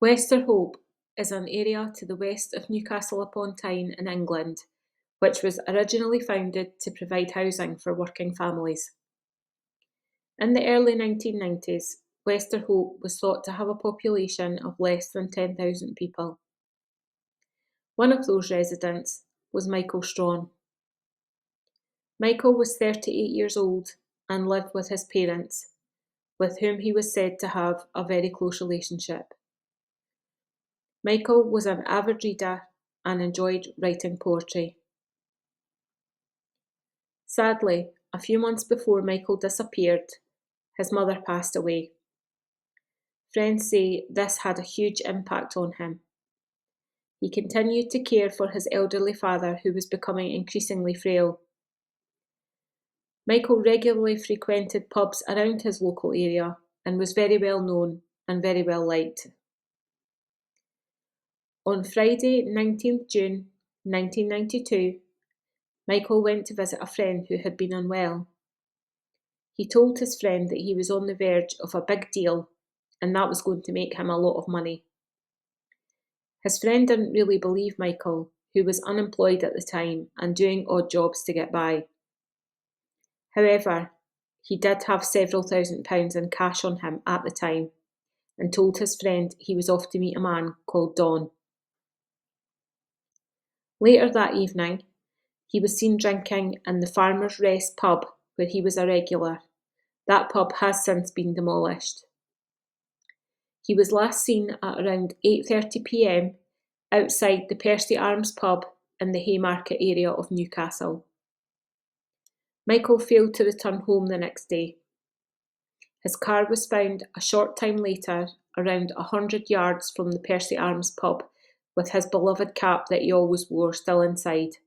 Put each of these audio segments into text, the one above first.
Westerhope is an area to the west of Newcastle Upon Tyne in England, which was originally founded to provide housing for working families. In the early 1990s, Westerhope was thought to have a population of less than 10,000 people. One of those residents was Michael Straughan. Michael was 38 years old and lived with his parents, with whom he was said to have a very close relationship. Michael was an avid reader and enjoyed writing poetry. Sadly, a few months before Michael disappeared, his mother passed away. Friends say this had a huge impact on him. He continued to care for his elderly father, who was becoming increasingly frail. Michael regularly frequented pubs around his local area and was very well known and very well liked. On Friday, 19th June 1992, Michael went to visit a friend who had been unwell. He told his friend that he was on the verge of a big deal and that was going to make him a lot of money. His friend didn't really believe Michael, who was unemployed at the time and doing odd jobs to get by. However, he did have several £1,000s in cash on him at the time and told his friend he was off to meet a man called Don. Later that evening, he was seen drinking in the Farmer's Rest pub where he was a regular. That pub has since been demolished. He was last seen at around 8:30 p.m. outside the Percy Arms pub in the Haymarket area of Newcastle. Michael failed to return home the next day. His car was found a short time later, around 100 yards from the Percy Arms pub, with his beloved cap that he always wore still inside.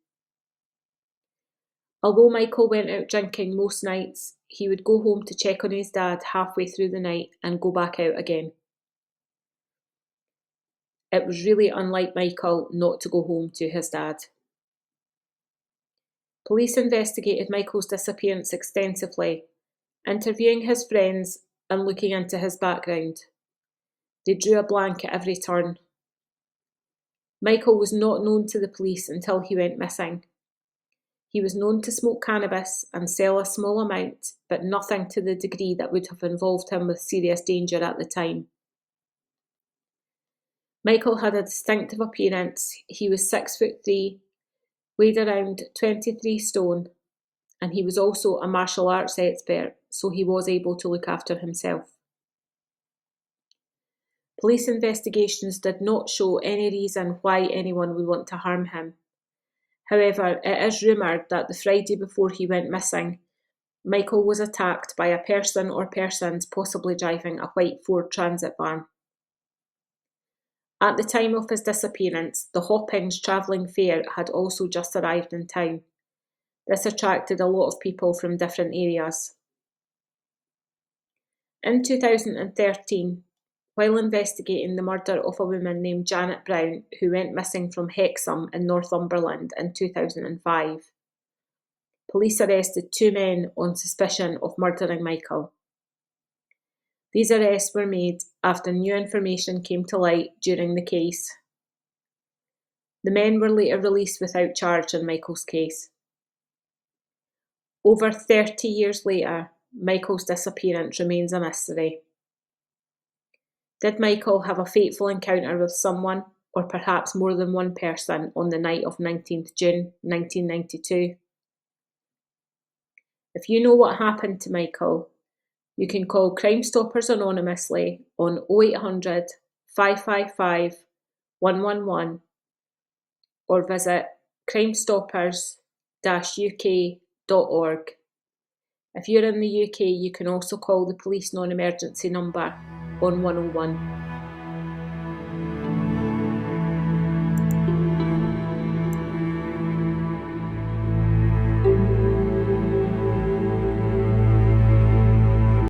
Although Michael went out drinking most nights, he would go home to check on his dad halfway through the night and go back out again. It was really unlike Michael not to go home to his dad. Police investigated Michael's disappearance extensively, interviewing his friends and looking into his background. They drew a blank at every turn. Michael was not known to the police until he went missing. He was known to smoke cannabis and sell a small amount, but nothing to the degree that would have involved him with serious danger at the time. Michael had a distinctive appearance. He was 6'3", weighed around 23 stone, and he was also a martial arts expert, so he was able to look after himself. Police investigations did not show any reason why anyone would want to harm him. However, it is rumoured that the Friday before he went missing, Michael was attacked by a person or persons possibly driving a white Ford Transit van. At the time of his disappearance, the Hoppings travelling fair had also just arrived in town. This attracted a lot of people from different areas. In 2013, while investigating the murder of a woman named Janet Brown, who went missing from Hexham in Northumberland in 2005, police arrested 2 men on suspicion of murdering Michael. These arrests were made after new information came to light during the case. The men were later released without charge in Michael's case. Over 30 years later, Michael's disappearance remains a mystery. Did Michael have a fateful encounter with someone, or perhaps more than one person, on the night of 19th June 1992? If you know what happened to Michael, you can call Crime Stoppers anonymously on 0800 555 111 or visit crimestoppers-uk.org. If you're in the UK, you can also call the police non-emergency number on 101.